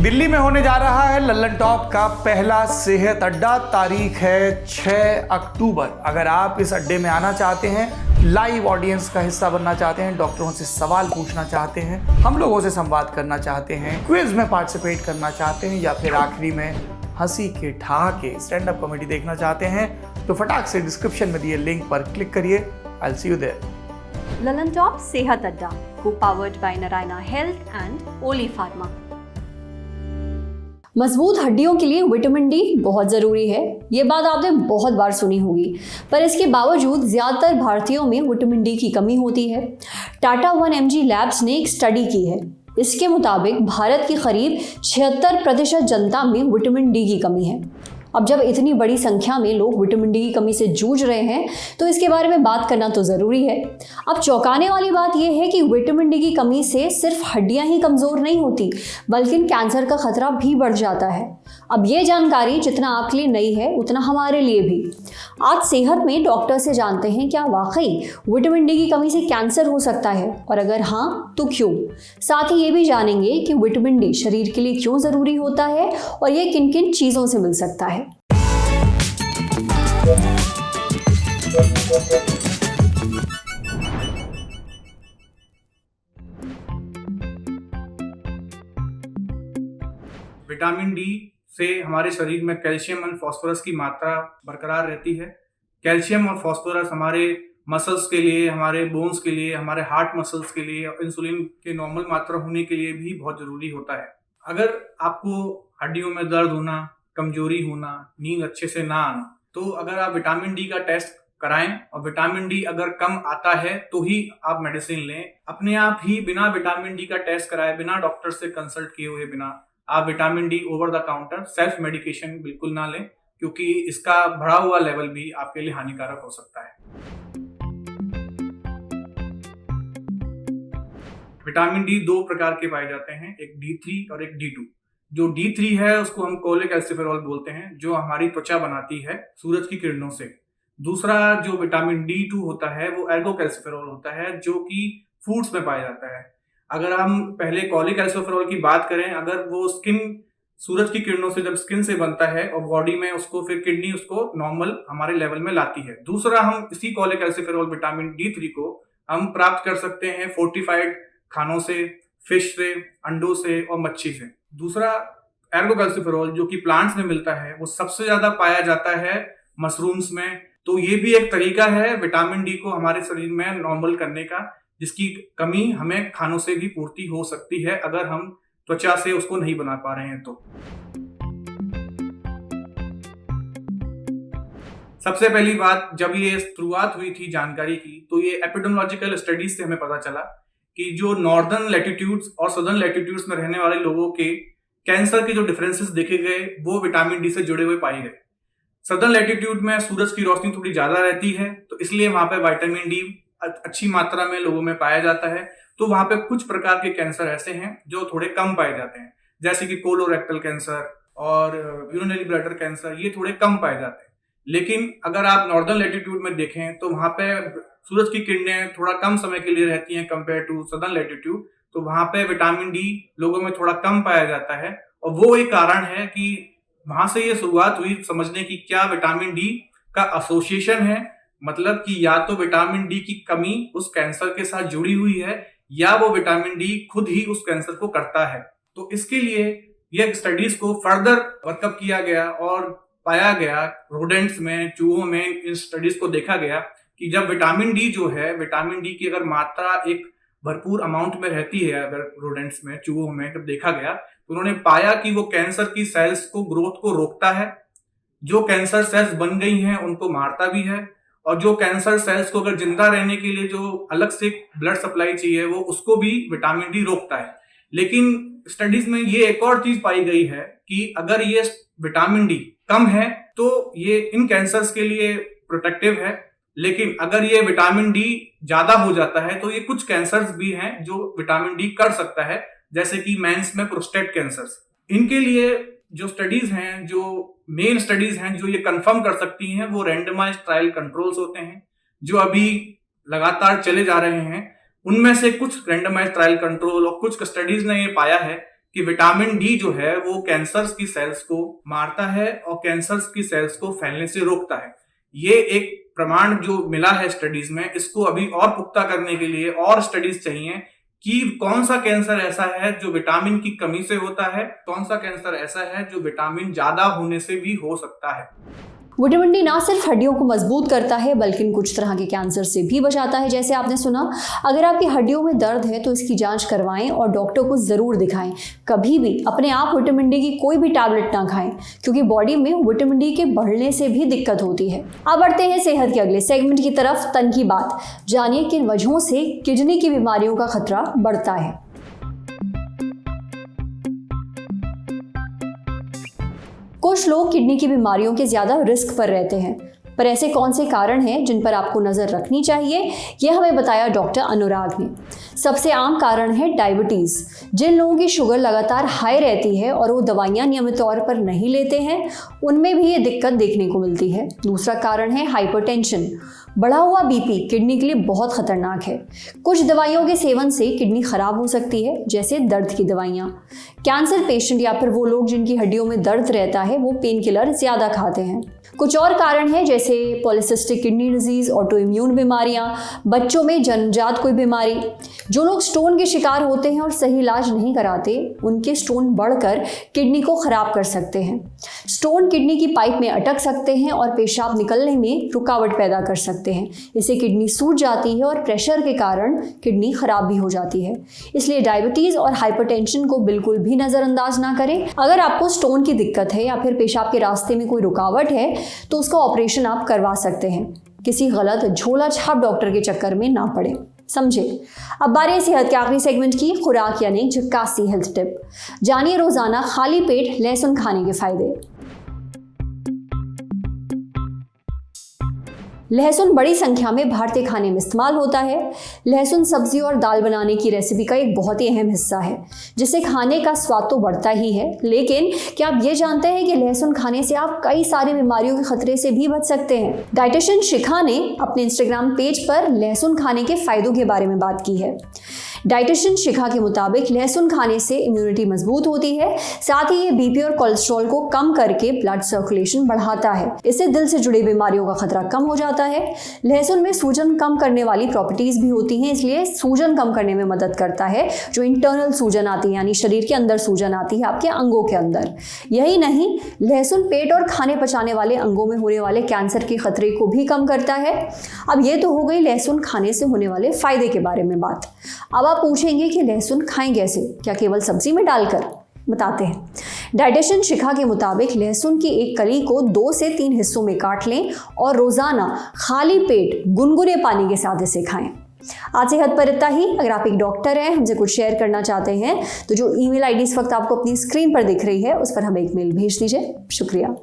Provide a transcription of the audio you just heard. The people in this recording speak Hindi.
दिल्ली में होने जा रहा है लल्लन टॉप का पहला सेहत अड्डा। तारीख है 6 अक्टूबर। अगर आप इस अड्डे में आना चाहते हैं, लाइव ऑडियंस का हिस्सा बनना चाहते हैं, डॉक्टरों से सवाल पूछना चाहते हैं, हम लोगों से संवाद करना चाहते हैं, क्विज में पार्टिसिपेट करना चाहते हैं, या फिर आखिरी में हंसी के ठहाके स्टैंड अप कॉमेडी देखना चाहते हैं, तो फटाक से डिस्क्रिप्शन में दिए लिंक पर क्लिक करिए। I will see you there. Lallantop Sehat Adda को powered by Narayana health and Oli pharma. मजबूत हड्डियों के लिए विटामिन डी बहुत ज़रूरी है। ये बात आपने बहुत बार सुनी होगी, पर इसके बावजूद ज़्यादातर भारतीयों में विटामिन डी की कमी होती है। टाटा 1mg लैब्स ने एक स्टडी की है। इसके मुताबिक भारत की करीब 76% जनता में विटामिन डी की कमी है। अब जब इतनी बड़ी संख्या में लोग विटामिन डी की कमी से जूझ रहे हैं, तो इसके बारे में बात करना तो ज़रूरी है। अब चौंकाने वाली बात यह है कि विटामिन डी की कमी से सिर्फ हड्डियां ही कमज़ोर नहीं होती, बल्कि कैंसर का खतरा भी बढ़ जाता है। अब ये जानकारी जितना आपके लिए नई है, उतना हमारे लिए भी। आज सेहत में डॉक्टर से जानते हैं क्या वाकई विटामिन डी की कमी से कैंसर हो सकता है, और अगर हाँ तो क्यों। साथ ही ये भी जानेंगे कि विटामिन डी शरीर के लिए क्यों ज़रूरी होता है और ये किन किन चीज़ों से मिल सकता है। विटामिन डी से हमारे शरीर में कैल्शियम और फास्फोरस की मात्रा बरकरार रहती है। कैल्शियम और फास्फोरस हमारे मसल्स के लिए, हमारे बोन्स के लिए, हमारे हार्ट मसल्स के लिए और इंसुलिन के नॉर्मल मात्रा होने के लिए भी बहुत जरूरी होता है। अगर आपको हड्डियों में दर्द होना, कमजोरी होना, नींद अच्छे से ना आना, तो अगर आप विटामिन डी का टेस्ट कराएं और विटामिन डी अगर कम आता है तो ही आप मेडिसिन लें। अपने आप ही बिना विटामिन डी का टेस्ट कराए, बिना डॉक्टर से कंसल्ट किए हुए बिना आप vitamin D over the counter self medication बिल्कुल ना लें, क्योंकि इसका बढ़ा हुआ लेवल भी आपके लिए हानिकारक हो सकता है। विटामिन डी 2 प्रकार के पाए जाते हैं, एक D3 और एक D2। जो D3 है उसको हम कोलेकैल्सिफेरॉल बोलते हैं, जो हमारी त्वचा बनाती है सूरज की किरणों से। दूसरा जो विटामिन D2 होता है वो एर्गोकैल्सिफेरॉल होता है, जो कि फूड्स में पाया जाता है। अगर हम पहले कोलेकैल्सिफेरॉल की बात करें, अगर वो सूरज की किरणों से जब स्किन से बनता है और बॉडी में उसको फिर किडनी उसको नॉर्मल हमारे लेवल में लाती है। दूसरा, हम इसी कोलेकैल्सिफेरॉल विटामिन D3 को हम प्राप्त कर सकते हैं फोर्टिफाइड खानों से, फिश से, अंडों से और मच्छी से। दूसरा एर्गोकैल्सिफेरॉल जो कि प्लांट्स में मिलता है, वो सबसे ज्यादा पाया जाता है मशरूम्स में। तो ये भी एक तरीका है विटामिन डी को हमारे शरीर में नॉर्मल करने का, जिसकी कमी हमें खानों से भी पूर्ति हो सकती है अगर हम त्वचा से उसको नहीं बना पा रहे हैं तो। सबसे पहली बात, जब ये शुरुआत हुई थी जानकारी की, तो ये एपिडेमियोलॉजिकल स्टडीज से हमें पता चला कि जो नॉर्दर्न लैटिट्यूड्स और सदर्न लैटिट्यूड्स में रहने वाले लोगों के कैंसर के जो डिफरेंसेस देखे गए, वो विटामिन डी से जुड़े हुए पाए गए। सदर्न लैटिट्यूड में सूरज की रोशनी थोड़ी ज्यादा रहती है, तो इसलिए वहां पे विटामिन डी अच्छी मात्रा में लोगों में पाया जाता है। तो वहां पे कुछ प्रकार के कैंसर ऐसे हैं जो थोड़े कम पाए जाते हैं, जैसे कि कोलोरेक्टल कैंसर और यूरिनरी ब्लैडर कैंसर, ये थोड़े कम पाए जाते हैं। लेकिन अगर आप नॉर्दर्न लैटिट्यूड में देखें तो वहां पे सूरज की किरणें थोड़ा कम समय के लिए रहती हैं कंपेयर टू सदर्न लैटिट्यूड, तो वहां पे विटामिन डी लोगों में थोड़ा कम पाया जाता है। और वो एक कारण है कि वहां से ये शुरुआत हुई समझने की क्या विटामिन डी का एसोसिएशन है, मतलब कि या तो विटामिन डी की कमी उस कैंसर के साथ जुड़ी हुई है, या वो विटामिन डी खुद ही उस कैंसर को करता है। तो इसके लिए ये स्टडीज को फर्दर वर्कअप किया गया और पाया गया रोडेंट्स में, चूहों में, इन स्टडीज को देखा गया कि जब विटामिन डी जो है, विटामिन डी की अगर मात्रा एक भरपूर अमाउंट में रहती है, अगर रोडेंट्स में, चूहों में जब देखा गया, तो उन्होंने पाया कि वो कैंसर की सेल्स को ग्रोथ को रोकता है, जो कैंसर सेल्स बन गई हैं उनको मारता भी है, और जो कैंसर सेल्स को अगर जिंदा रहने के लिए जो अलग से ब्लड सप्लाई चाहिए, वो उसको भी विटामिन डी रोकता है। लेकिन स्टडीज में ये एक और चीज पाई गई है कि अगर ये विटामिन डी कम है तो ये इन कैंसर्स के लिए प्रोटेक्टिव है, लेकिन अगर ये विटामिन डी ज्यादा हो जाता है तो ये कुछ कैंसर्स भी हैं जो विटामिन डी कर सकता है, जैसे कि मेंस में प्रोस्टेट कैंसर्स। इनके लिए जो स्टडीज हैं, जो मेन स्टडीज हैं जो ये कंफर्म कर सकती हैं, वो रैंडमाइज्ड ट्रायल कंट्रोल्स होते हैं जो अभी लगातार चले जा रहे हैं। उनमें से कुछ रैंडमाइज्ड ट्रायल कंट्रोल और कुछ स्टडीज ने ये पाया है कि विटामिन डी जो है वो कैंसर की सेल्स को मारता है और कैंसर की सेल्स को फैलने से रोकता है। ये एक प्रमाण जो मिला है स्टडीज में, इसको अभी और पुख्ता करने के लिए और स्टडीज चाहिए कि कौन सा कैंसर ऐसा है जो विटामिन की कमी से होता है, कौन सा कैंसर ऐसा है जो विटामिन ज्यादा होने से भी हो सकता है। विटामिन डी ना सिर्फ हड्डियों को मजबूत करता है बल्कि कुछ तरह के कैंसर से भी बचाता है। जैसे आपने सुना, अगर आपकी हड्डियों में दर्द है तो इसकी जांच करवाएं और डॉक्टर को ज़रूर दिखाएं। कभी भी अपने आप विटामिन डी की कोई भी टैबलेट ना खाएं, क्योंकि बॉडी में विटामिन डी के बढ़ने से भी दिक्कत होती है। अब बढ़ते हैं सेहत के अगले सेगमेंट की तरफ, तन की बात। जानिए किन वजहों से किडनी की बीमारियों का खतरा बढ़ता है। कुछ लोग किडनी की बीमारियों के ज़्यादा रिस्क पर रहते हैं, पर ऐसे कौन से कारण हैं जिन पर आपको नज़र रखनी चाहिए, यह हमें बताया डॉक्टर अनुराग ने। सबसे आम कारण है डायबिटीज़। जिन लोगों की शुगर लगातार हाई रहती है और वो दवाइयाँ नियमित तौर पर नहीं लेते हैं, उनमें भी ये दिक्कत देखने को मिलती है। दूसरा कारण है हाइपरटेंशन। बढ़ा हुआ बीपी किडनी के लिए बहुत खतरनाक है। कुछ दवाइयों के सेवन से किडनी खराब हो सकती है, जैसे दर्द की दवाइयाँ। कैंसर पेशेंट या फिर वो लोग जिनकी हड्डियों में दर्द रहता है, वो पेन किलर ज़्यादा खाते हैं। कुछ और कारण हैं जैसे polycystic kidney disease, auto immune बीमारियाँ, बच्चों में जन्मजात कोई बीमारी। जो लोग स्टोन के शिकार होते हैं और सही इलाज नहीं कराते, उनके स्टोन बढ़कर किडनी को ख़राब कर सकते हैं। स्टोन किडनी की पाइप में अटक सकते हैं और पेशाब निकलने में रुकावट पैदा कर सकते हैं। इससे किडनी सूज जाती है और प्रेशर के कारण किडनी खराब भी हो जाती है। इसलिए डायबिटीज़ और हाइपरटेंशन को बिल्कुल भी नज़रअंदाज ना करें। अगर आपको स्टोन की दिक्कत है या फिर पेशाब के रास्ते में कोई रुकावट है तो उसका ऑपरेशन आप करवा सकते हैं। किसी गलत झोला छाप डॉक्टर के चक्कर में ना पड़े, समझे। अब बारी है सेहत के आखिरी सेगमेंट की, खुराक यानी झक्कासी हेल्थ टिप। जानिए रोजाना खाली पेट लहसुन खाने के फायदे। लहसुन बड़ी संख्या में भारतीय खाने में इस्तेमाल होता है। लहसुन सब्जी और दाल बनाने की रेसिपी का एक बहुत ही अहम हिस्सा है, जिससे खाने का स्वाद तो बढ़ता ही है, लेकिन क्या आप ये जानते हैं कि लहसुन खाने से आप कई सारी बीमारियों के खतरे से भी बच सकते हैं। डाइटिशियन शिखा ने अपने इंस्टाग्राम पेज पर लहसुन खाने के फायदों के बारे में बात की है। डाइटिशियन शिखा के मुताबिक लहसुन खाने से इम्यूनिटी मजबूत होती है, साथ ही ये बीपी और कोलेस्ट्रॉल को कम करके ब्लड सर्कुलेशन बढ़ाता है। इससे दिल से जुड़ी बीमारियों का खतरा कम हो जाता है। लहसुन में सूजन कम करने वाली प्रॉपर्टीज भी होती हैं, इसलिए सूजन कम करने में मदद करता है। जो इंटरनल सूजन आती है, यानी शरीर के अंदर सूजन आती है आपके अंगों के अंदर। यही नहीं, लहसुन पेट और खाने पचाने वाले अंगों में होने वाले कैंसर के खतरे को भी कम करता है। अब ये तो हो गई लहसुन खाने से होने वाले फायदे के बारे में बात। अब आप पूछेंगे कि लहसुन खाएं कैसे, क्या केवल सब्जी में डालकर? बताते हैं। डाइटिशियन शिखा के मुताबिक लहसुन की एक कली को 2 से 3 हिस्सों में काट लें और रोजाना खाली पेट गुनगुने पानी के साथ इसे खाएं। आज सेहत पर इतना ही। अगर आप एक डॉक्टर हैं, हमसे कुछ शेयर करना चाहते हैं, तो जो ईमेल आईडी इस वक्त आपको अपनी स्क्रीन पर दिख रही है, उस पर हमें एक मेल भेज दीजिए। शुक्रिया।